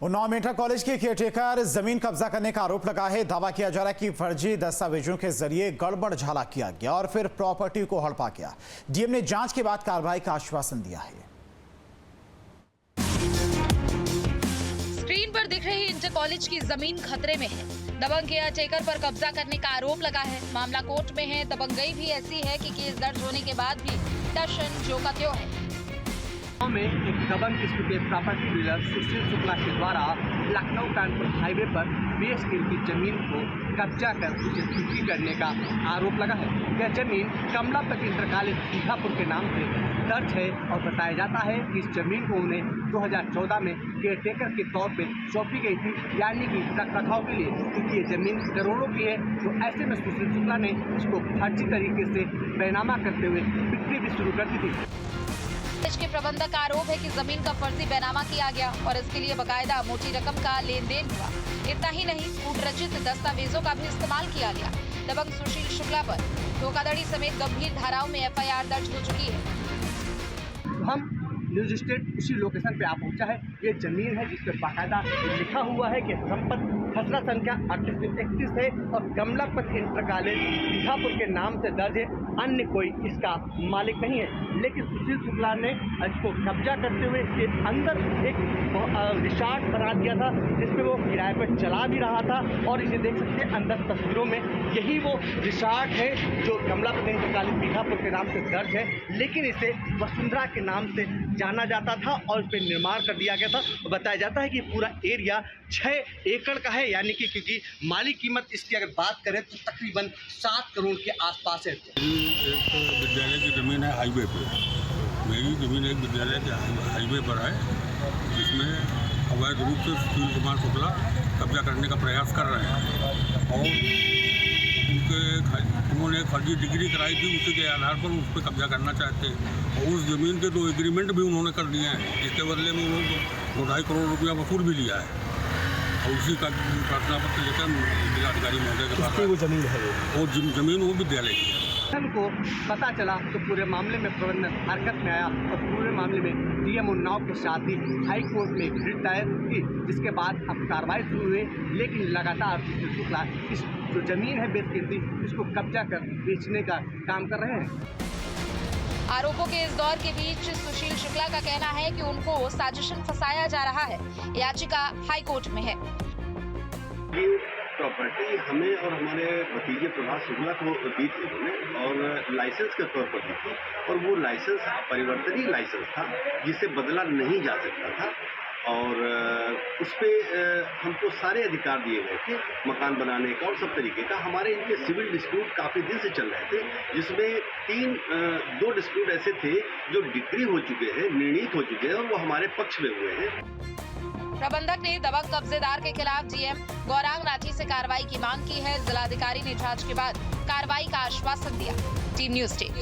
उन्नाव मेंढरा कॉलेज के केयरटेकर जमीन कब्जा करने का आरोप लगा है। दावा किया जा रहा है कि फर्जी दस्तावेजों के जरिए गड़बड़ झाला किया गया और फिर प्रॉपर्टी को हड़पा गया। डीएम ने जांच के बाद कार्रवाई का आश्वासन दिया है। स्क्रीन पर दिख रही इंटर कॉलेज की जमीन खतरे में है। दबंग केयरटेकर पर कब्जा करने का आरोप लगा है। मामला कोर्ट में है। दबंगई भी ऐसी है कि केस दर्ज होने के बाद भी टशन जो का त्यों है। में एक दबंग किस्म के प्रॉपर्टी डीलर सुशील शुक्ला के द्वारा लखनऊ कानपुर हाईवे पर BSK की जमीन को कब्जा कर उसे बिक्री करने का आरोप लगा है। यह जमीन कमलापत इंटर कॉलेज बीघापुर के नाम से दर्ज है और बताया जाता है कि इस जमीन को उन्हें 2014 में केयरटेकर के तौर पे सौंपी गई थी, यानी कि रखरखाव के लिए, क्योंकि ये जमीन करोड़ों की है। तो ऐसे में सुशील शुक्ला ने इसको फर्जी तरीके से बैनामा करते हुए बिक्री भी शुरू कर दी थी। कॉलेज के प्रबंधक का आरोप है कि जमीन का फर्जी बैनामा किया गया और इसके लिए बकायदा मोटी रकम का लेन देन हुआ। इतना ही नहीं, कूट रचित दस्तावेजों का भी इस्तेमाल किया गया। दबंग सुशील शुक्ला पर धोखाधड़ी समेत गंभीर धाराओं में FIR दर्ज हो चुकी है। हम न्यूज स्टेट उसी लोकेशन पे आ पहुंचा है। ये जमीन है जिस पर बाकायदा लिखा हुआ है कि संपत्ति खसरा संख्या 3831 है और कमलापत इंटर कॉलेज बीघापुर के नाम से दर्ज है। अन्य कोई इसका मालिक नहीं है, लेकिन सुशील शुक्ला ने इसको कब्जा करते हुए इसके अंदर एक रिसॉर्ट बना दिया था, जिसपे वो किराए पर चला भी रहा था। और इसे देख सकते हैं अंदर तस्वीरों में, यही वो रिसॉर्ट है जो कमलापत इंटर कॉलेज बीघापुर के नाम से दर्ज है, लेकिन इसे वसुंधरा के नाम से जाना जाता था और इस पर निर्माण कर दिया गया था। बताया जाता है कि पूरा एरिया 6 एकड़ का है, यानी कि क्योंकि माली कीमत इसकी अगर बात करें तो तकरीबन 7 करोड़ के आसपास है। विद्यालय की ज़मीन है हाईवे पे। मेरी ज़मीन एक विद्यालय के हाईवे पर है, जिसमें अवैध रूप से सुशील कुमार शुक्ला कब्जा करने का प्रयास कर रहे हैं और उन्होंने एक फर्जी डिग्री कराई थी, उसी के आधार पर उस पर कब्जा करना चाहते हैं और उस ज़मीन के 2 एग्रीमेंट भी उन्होंने कर दिए हैं, जिसके बदले में उन्होंने 2.5 करोड़ रुपया वसूल भी लिया है और उसी का प्रार्थना पत्र लेकर जिलाधिकारी महोदय के पास वो जमीन है, वो जमीन वो विद्यालय की है। को पता चला तो पूरे मामले में प्रबंधन हरकत में आया और पूरे मामले में DM उन्नाव के साथ ही हाई कोर्ट में एक रिट दायर की, जिसके बाद अब कार्रवाई शुरू हुई। लेकिन लगातार सुशील शुक्ला इस जो जमीन है बेचती, इसको कब्जा कर बेचने का काम कर रहे हैं। आरोपों के इस दौर के बीच सुशील शुक्ला का कहना है कि उनको साजिशन फंसाया जा रहा है। याचिका हाई कोर्ट में है। ये प्रॉपर्टी हमें और हमारे भतीजे प्रभात शुक्ला को दी थी उन्होंने और लाइसेंस के तौर पर दी थी, और वो लाइसेंस परिवर्तनीय लाइसेंस था जिसे बदला नहीं जा सकता था और उस पर हमको सारे अधिकार दिए गए थे मकान बनाने का और सब तरीके का। हमारे इनके सिविल डिस्प्यूट काफ़ी दिन से चल रहे थे, जिसमें 2 डिस्प्यूट ऐसे थे जो डिक्री हो चुके हैं, निर्णीत हो चुके हैं और वो हमारे पक्ष में हुए हैं। प्रबंधक ने दबंग कब्जेदार के खिलाफ DM गौरांग राठी से कार्रवाई की मांग की है। जिलाधिकारी ने जांच के बाद कार्रवाई का आश्वासन दिया। Team news state.